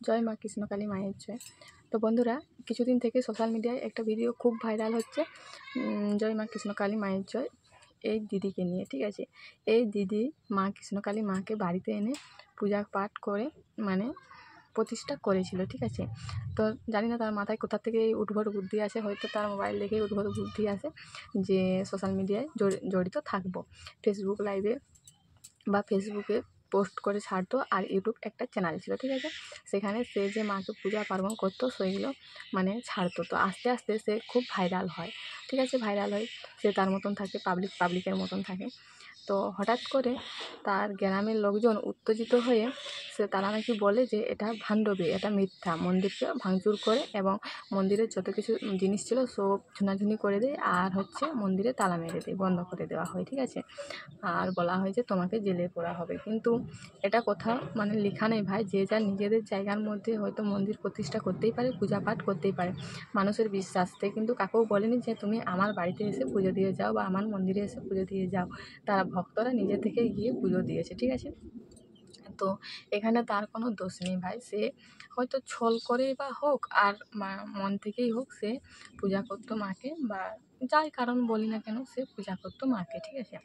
জয় মা কৃষ্ণকালী মায়ের জয়। তো বন্ধুরা, কিছুদিন থেকে সোশ্যাল মিডিয়ায় একটা ভিডিও খুব ভাইরাল হচ্ছে, জয় মা কৃষ্ণকালী মায়ের জয় এই দিদিকে নিয়ে। ঠিক আছে, এই দিদি মা কৃষ্ণকালী মাকে বাড়িতে এনে পূজা পাঠ করে মানে প্রতিষ্ঠা করেছিল। ঠিক আছে, তো জানি না তার মাথায় কোথা থেকে এই উদ্ভট বুদ্ধি আসে, হয়তো তার মোবাইল দেখেই উদ্ভট বুদ্ধি আসে যে সোশ্যাল মিডিয়ায় জড়িত থাকবো, ফেসবুক লাইভে বা ফেসবুকে পোস্ট করে ছাড়তো। আর ইউটিউব একটা চ্যানেল ছিল, ঠিক আছে, সেখানে সে যে মাকে পূজা পার্বণ করতো সেইগুলো মানে ছাড়তো। তো আস্তে আস্তে সে খুব ভাইরাল হয়। ঠিক আছে, ভাইরাল হয়, সে তার মতন থাকে, পাবলিকের মতন থাকে। তো হঠাৎ করে তার গ্রামের লোকজন উত্তেজিত হয়ে তারা নাকি বলে যে এটা ভাণ্ডবী, এটা মিথ্যা, মন্দিরকে ভাঙচুর করে এবং মন্দিরের যত কিছু জিনিস ছিল সব ঝুনাঝুনি করে দেয়, আর মন্দিরে তালা মেরে দেয়, বন্ধ করে দেওয়া হয়। ঠিক আছে, আর বলা হয় যে তোমাকে জেলে পোড়া হবে। কিন্তু এটা কোথাও মানে লেখা নেই ভাই, যে যার নিজেদের জায়গার মধ্যে হয়তো মন্দির প্রতিষ্ঠা করতেই পারে, পূজা পাঠ করতেই পারে মানুষের বিশ্বাসতে, কিন্তু কাকেও বলেনি যে তুমি আমার বাড়িতে এসে পুজো দিয়ে যাও বা আমার মন্দিরে এসে পুজো দিয়ে যাও। তারা ভক্তরা নিজে থেকে গিয়ে পুজো দিয়েছে। ঠিক আছে, তো এখানে তার কোনো দোষ নেই ভাই, সে হয়তো ছল করেই বা হোক আর মন থেকেই হোক, সে পূজা করতো মাকে, বা যাই কারণ বলি না কেন, সে পূজা করতো মাকে। ঠিক আছে,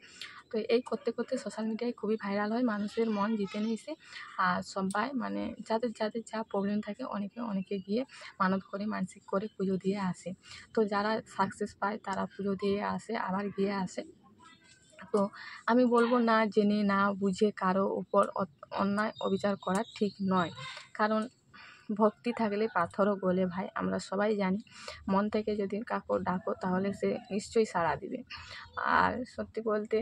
তো এই করতে করতে সোশ্যাল মিডিয়ায় খুবই ভাইরাল হয়, মানুষের মন জিতে নিয়েছে। আর সবাই মানে যাদের যাদের যা প্রবলেম থাকে অনেকে গিয়ে মানত করে, মানসিক করে পুজো দিয়ে আসে। তো যারা সাকসেস পায় তারা পুজো দিয়ে আসে, আবার গিয়ে আসে। তো আমি বলবো না জেনে না বুঝে কারো উপর অন্যায় অবিচার করা ঠিক নয়, কারণ ভক্তি থাকলে পাথরও গলে ভাই, আমরা সবাই জানি। মন থেকে যদি কাউকে ডাকো তাহলে সে নিশ্চয়ই সাড়া দিবে। আর সত্যি বলতে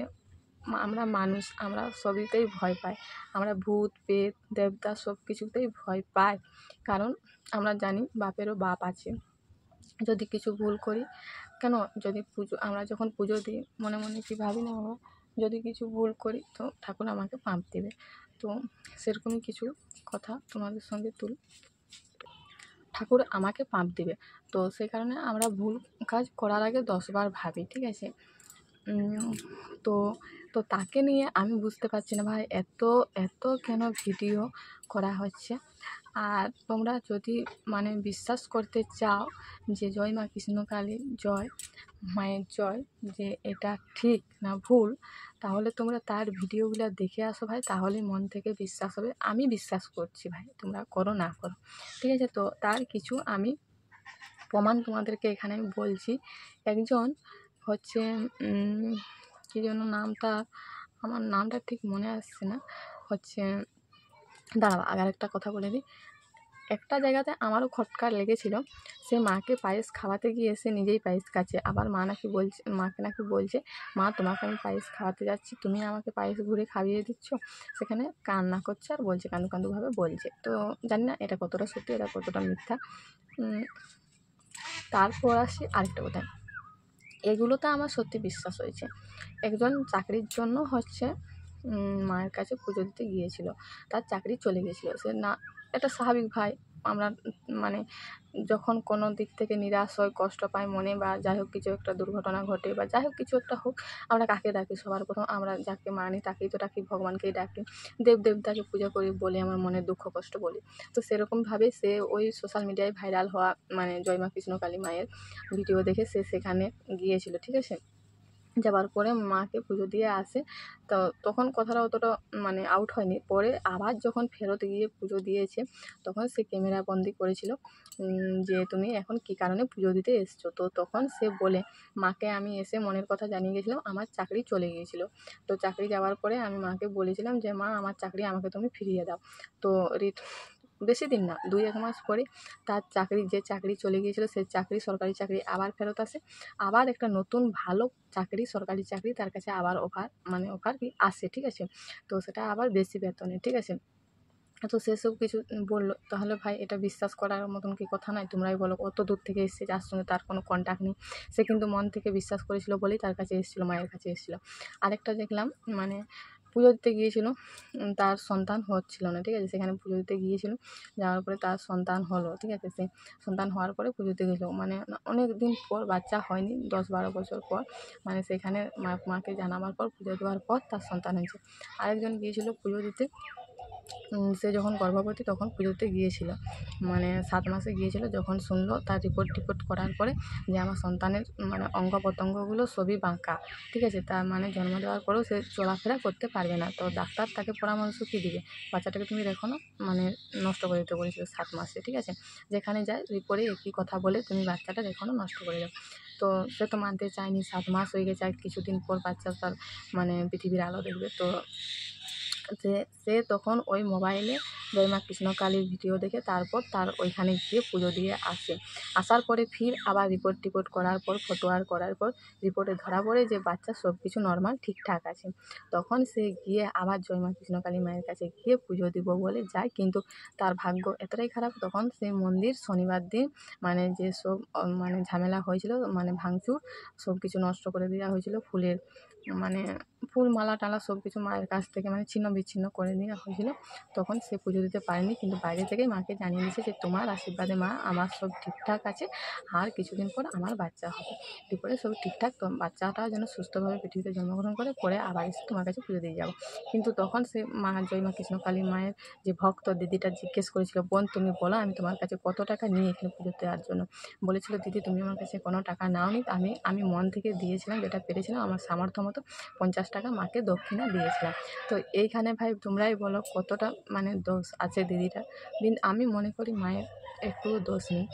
আমরা মানুষ, আমরা সবইতেই ভয় পাই, আমরা ভূত পেত দেবতা সব কিছুতেই ভয় পাই, কারণ আমরা জানি বাপেরও বাপ আছে। যদি কিছু ভুল করি কেন, যদি আমরা যখন পুজো দিই মনে মনে কি ভাবি না, আমরা যদি কিছু ভুল করি তো ঠাকুর আমাকে পাপ দেবে। তো সেরকমই কিছু কথা তোমাদের সঙ্গে ঠাকুর আমাকে পাপ দেবে। তো সেই কারণে আমরা ভুল কাজ করার আগে 10 বার ভাবি। ঠিক আছে, তো তো তাকে নিয়ে আমি বুঝতে পারছি না ভাই, এত কেন ভিডিও করা হচ্ছে। আর তোমরা যদি মানে বিশ্বাস করতে চাও যে জয় মা কৃষ্ণকালী জয় মায়ের জয়, যে এটা ঠিক না ভুল, তাহলে তোমরা তার ভিডিওগুলো দেখে আসো ভাই, তাহলে মন থেকে বিশ্বাস হবে। আমি বিশ্বাস করছি ভাই, তোমরা করো না করো। ঠিক আছে, তো তার কিছু আমি প্রমাণ তোমাদেরকে এখানে আমি বলছি। একজন হচ্ছে কী যেন নামটা, আমার নামটা ঠিক মনে আসছে না, হচ্ছে দাঁড়াও আগে একটা কথা বলে দিই। একটা জায়গাতে আমারও খটকা লেগেছিল, সে মাকে পায়েস খাওয়াতে গিয়ে সে নিজেই পায়েস খাচ্ছে, আবার মাকে নাকি বলছে মা তোমাকে আমি পায়েস খাওয়াতে যাচ্ছি, তুমি আমাকে পায়েস ঘুরে খাইয়ে দিচ্ছ। সেখানে কান্না করছে আর বলছে, কান্দু কান্দুভাবে বলছে। তো জানি না এটা কতটা সত্যি, এটা কতটা মিথ্যা। তারপর আসি আরেকটা কথা, এগুলোতে আমার সত্যি বিশ্বাস হয়েছে। একজন চাকরির জন্য মায়ের কাছে পুজো দিতে গিয়েছিল, তার চাকরি চলে গিয়েছিল। সে না, এটা স্বাভাবিক ভাই, আমরা মানে যখন কোনো দিক থেকে নিরাশ হয়, কষ্ট পাই মনে, বা যাই হোক কিছু একটা দুর্ঘটনা ঘটে বা যাই হোক কিছু একটা হোক, আমরা কাকে ডাকি? সবার প্রথম আমরা যাকে মানি তাকেই তো ডাকি, ভগবানকেই ডাকি, দেবতাকে পূজা করি বলে আমার মনের দুঃখ কষ্ট বলি। তো সেরকমভাবে সে ওই সোশ্যাল মিডিয়ায় ভাইরাল হওয়া মানে জয় মা কৃষ্ণকালী মায়ের ভিডিও দেখে সে সেখানে গিয়েছিল। ঠিক আছে, যাবার পরে মাকে পুজো দিয়ে আসে। তো তখন কথাটা অতটা মানে আউট হয়নি। পরে আবার যখন ফেরত গিয়ে পুজো দিয়েছে, তখন সে ক্যামেরা বন্দি করেছিল যে তুমি এখন কী কারণে পুজো দিতে এসছো। তো তখন সে বলে, মাকে আমি এসে মনের কথা জানিয়ে গেছিলাম, আমার চাকরি চলে গিয়েছিলো। তো চাকরি যাওয়ার পরে আমি মাকে বলেছিলাম যে মা আমার চাকরি আমাকে তুমি ফিরিয়ে দাও। তো বেশি দিন না, 2-1 মাস পরে তার যে চাকরি চলে গিয়েছিলো, সে চাকরি, সরকারি চাকরি আবার ফেরত আসে। আবার একটা নতুন ভালো চাকরি, সরকারি চাকরি তার কাছে আবার অফার কি আসে। ঠিক আছে, তো সেটা আবার বেশি বেতনে। ঠিক আছে, তো সেসব কিছু বললো। তাহলে ভাই এটা বিশ্বাস করার মতন কি কথা নয়? তোমরাই বলো, কত দূর থেকে এসেছে, যার সঙ্গে তার কোনো কন্ট্যাক্ট নেই, সে কিন্তু মন থেকে বিশ্বাস করেছিল বলেই তার কাছে এসেছিলো, মায়ের কাছে এসেছিলো। আরেকটা দেখলাম মানে পুজো দিতে গিয়েছিল, তার সন্তান হচ্ছিল না। ঠিক আছে, সেখানে পুজো দিতে গিয়েছিল, যাওয়ার পরে তার সন্তান হলো। ঠিক আছে, সে সন্তান হওয়ার পরে পুজো দিতে গেছিলো, মানে অনেক দিন পর, বাচ্চা হয়নি, 10-12 বছর পর, মানে সেখানে মাকে জানাবার পর, পুজো দেওয়ার পর তার সন্তান হয়েছে। আরেকজন গিয়েছিল পুজো দিতে, সে যখন গর্ভবতী তখন পুজোতে গিয়েছিল, মানে 7 মাসে গিয়েছিল। যখন শুনলো তার রিপোর্ট করার পরে যে আমার সন্তানের মানে অঙ্গ প্রত্যঙ্গগুলো সবই বাঁকা, ঠিক আছে, তার মানে জন্ম দেওয়ার পরেও সে চলাফেরা করতে পারবে না। তো ডাক্তার তাকে পরামর্শ কী দিবে, বাচ্চাটাকে তুমি রেখো না, মানে নষ্ট করে দিতে বলেছিল 7 মাসে, ঠিক আছে। যেখানে যায় রিপোর্টে একই কথা বলে, তুমি বাচ্চাটা রেখো না, নষ্ট করে দাও। তো সে তো মানতে চায়নি, 7 মাস হয়ে গেছে, আর কিছুদিন পর বাচ্চা তার মানে পৃথিবীর আলো দেখবে। তো সে তখন ওই মোবাইলে জয় মা কৃষ্ণকালীর ভিডিও দেখে তারপর তার ওইখানে গিয়ে পুজো দিয়ে আসে। আসার পরে ফির আবার রিপোর্ট করার পর, ফটো করার পর রিপোর্টে ধরা পড়ে যে বাচ্চার সব কিছু নর্মাল ঠিকঠাক আছে। তখন সে গিয়ে আবার জয় মা কৃষ্ণকালী মায়ের কাছে গিয়ে পুজো দিব বলে যায়, কিন্তু তার ভাগ্য এতটাই খারাপ, তখন সেই মন্দির শনিবার দিন মানে যেসব মানে ঝামেলা হয়েছিল, মানে ভাঙচুর সব কিছু নষ্ট করে দেওয়া হয়েছিল, ফুলের মানে ফুল মালা টালা সব কিছু মায়ের কাছ থেকে মানে ছিন্ন বিচ্ছিন্ন করে দেওয়া হয়েছিল। তখন সে পুজো দিতে পারেনি, কিন্তু বাইরে থেকেই মাকে জানিয়ে দিয়েছে যে তোমার আশীর্বাদে মা আমার সব ঠিকঠাক আছে, আর কিছুদিন পর আমার বাচ্চা হবে, এরপরে সব ঠিকঠাক, তো বাচ্চাটাও যেন সুস্থভাবে পৃথিবীতে জন্মগ্রহণ করে, পরে আবার এসে তোমার কাছে পুজো দিয়ে যাবো। কিন্তু তখন সে মা জয় মা কৃষ্ণকালী মায়ের যে ভক্ত দিদিটা জিজ্ঞেস করেছিল, বোন তুমি বলো আমি তোমার কাছে কত টাকা নিয়ে এখানে পুজো দেওয়ার জন্য। বলেছিল, দিদি তুমি আমার কাছে কোনো টাকা নাওনি, আমি মন থেকে দিয়েছিলাম, যেটা পেরেছিলাম আমার সামর্থ্য মতো 50 টাকা মাকে দক্ষিণা দিয়েছিলাম। তো এইখানে ভাই তোমরাই বলো কতটা মানে দোষ আছে দিদিটার। আমি মনে করি মায়ের একটুও দোষ নেই,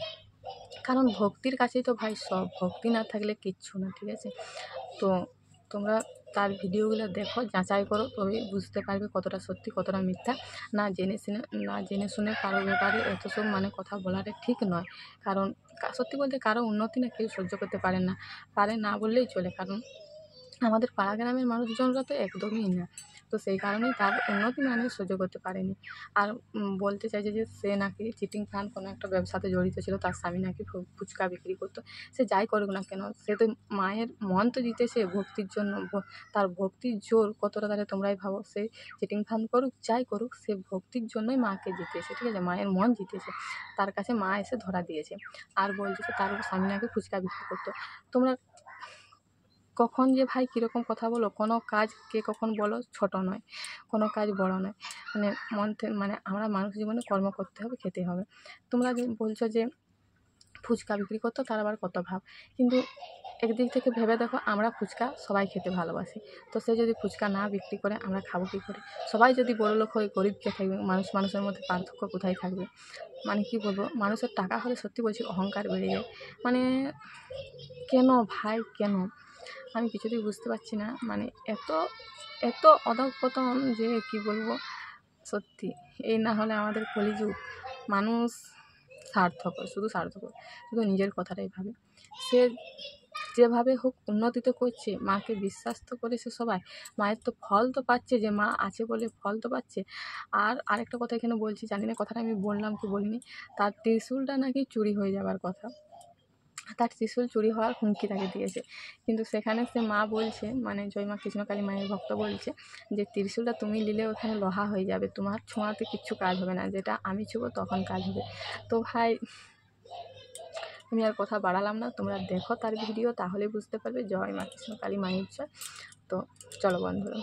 কারণ ভক্তির কাছেই তো ভাই সব, ভক্তি না থাকলে কিচ্ছু না, ঠিক আছে। তো তোমরা তার ভিডিওগুলো দেখো, যাচাই করো, তবেই বুঝতে পারবে কতটা সত্যি কতটা মিথ্যা। না জেনে শুনে কারো ব্যাপারে এত সব মানে কথা বলাটা ঠিক নয়। কারণ সত্যি বলতে কারো উন্নতি না কেউ সহ্য করতে পারে না বললেই চলে, কারণ আমাদের পাড়া গ্রামের মানুষজনরা তো একদমই না। তো সেই কারণেই তার উন্নতি মানে সহ্য করতে পারেনি। আর বলতে চাইছে যে সে নাকি চিটিং ফান্ড কোনো একটা ব্যবসাতে জড়িত ছিল, তার স্বামী নাকি ফুচকা বিক্রি করতো। সে যাই করুক না কেন, সে তো মায়ের মন তো জিতেছে ভক্তির জন্য, তার ভক্তির জোর কতটা তাহলে তোমরাই ভাবো। সে চিটিং ফান্ড করুক যাই করুক, সে ভক্তির জন্যই মাকে জিতেছে, ঠিক আছে, মায়ের মন জিতেছে, তার কাছে মা এসে ধরা দিয়েছে। আর বলছে যে তার স্বামী নাকি ফুচকা বিক্রি করতো। তোমরা কখন যে ভাই কীরকম কথা বলো, কোনো কাজ কে কখন বলো ছোট নয়, কোনো কাজ বড় নয়, মানে মানে আমরা মানুষ জীবনে কর্ম করতে হবে, খেতে হবে। তোমরা যে বলছো যে ফুচকা বিক্রি করতো, তার আবার কত ভাব, কিন্তু একদিক থেকে ভেবে দেখো, আমরা ফুচকা সবাই খেতে ভালোবাসি, তো সে যদি ফুচকা না বিক্রি করে আমরা খাবো কী করে? সবাই যদি বড়লোক হয়ে গরিব কে থাকবে, মানুষের মধ্যে পার্থক্য কোথায় থাকবে? মানে কী বলবো, মানুষের টাকা হলে সত্যি বলছি অহংকার বেড়ে যায়। মানে কেন ভাই কেন? আমি কিছুতেই বুঝতে পারছি না, মানে এত অধঃপতন যে কী বলবো। সত্যি এই না হলে আমাদের কলিযুগ। মানুষ স্বার্থপর, শুধু নিজের কথাটাই ভাবে। সে যেভাবে হোক উন্নতি তো করছে, মাকে বিশ্বাস তো করেছে সবাই, মায়ের তো ফল তো পাচ্ছে, যে মা আছে বলে ফল তো পাচ্ছে। আর আরেকটা কথা এখানে বলছি, জানি না কথাটা আমি বললাম কি বলিনি, তার ত্রিশূলটা নাকি চুরি হয়ে যাবার কথা, তার ত্রিশূল চুরি হওয়ার হুমকি তাকে দিয়েছে। কিন্তু সেখানে সে মা বলছে, মানে জয় মা কৃষ্ণকালী মায়ের ভক্ত বলছে যে ত্রিশূলটা তুমি নিলে ওখানে লোহা হয়ে যাবে, তোমার ছোঁয়াতে কিচ্ছু কাজ হবে না, যেটা আমি ছুঁবো তখন কাজ হবে। তো ভাই আমি আর কথা বাড়ালাম না, তোমরা দেখো তার ভিডিও, তাহলেই বুঝতে পারবে জয় মা কৃষ্ণকালী মায়ের জয়। তো চলো বন্ধুরা।